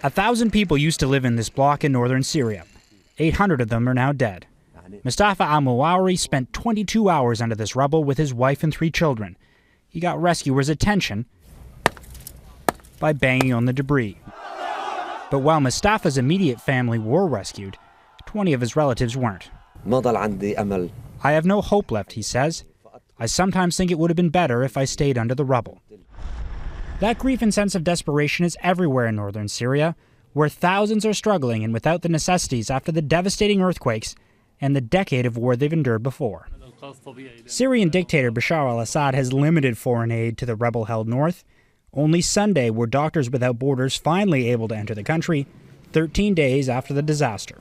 1,000 people used to live in this block in northern Syria. 800 of them are now dead. Mustafa al-Muwawi spent 22 hours under this rubble with his wife and 3 children. He got rescuers' attention by banging on the debris. But while Mustafa's immediate family were rescued, 20 of his relatives weren't. I have no hope left, he says. I sometimes think it would have been better if I stayed under the rubble. That grief and sense of desperation is everywhere in northern Syria, where thousands are struggling and without the necessities after the devastating earthquakes and the decade of war they've endured before. Syrian dictator Bashar al-Assad has limited foreign aid to the rebel-held north. Only Sunday were Doctors Without Borders finally able to enter the country, 13 days after the disaster.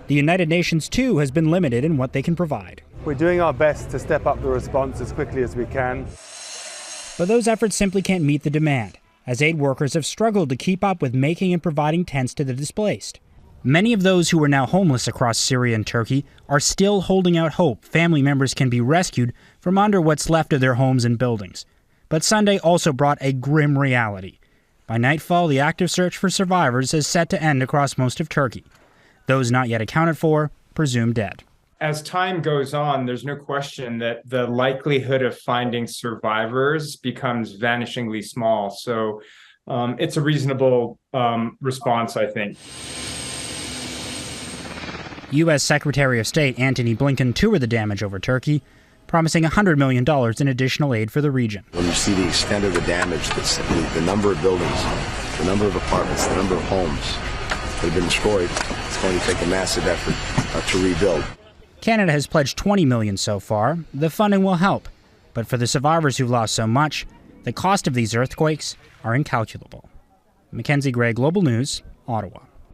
The United Nations, too, has been limited in what they can provide. We're doing our best to step up the response as quickly as we can. But those efforts simply can't meet the demand, as aid workers have struggled to keep up with making and providing tents to the displaced. Many of those who are now homeless across Syria and Turkey are still holding out hope family members can be rescued from under what's left of their homes and buildings. But Sunday also brought a grim reality. By nightfall, the active search for survivors is set to end across most of Turkey. Those not yet accounted for, presumed dead. As time goes on, there's no question that the likelihood of finding survivors becomes vanishingly small. So it's a reasonable response, I think. U.S. Secretary of State Antony Blinken toured the damage over Turkey, promising $100 million in additional aid for the region. When you see the extent of the damage, the number of buildings, the number of apartments, the number of homes that have been destroyed, it's going to take a massive effort to rebuild. Canada has pledged $20 million so far. The funding will help, but for the survivors who've lost so much, the cost of these earthquakes are incalculable. Mackenzie Gray, Global News, Ottawa.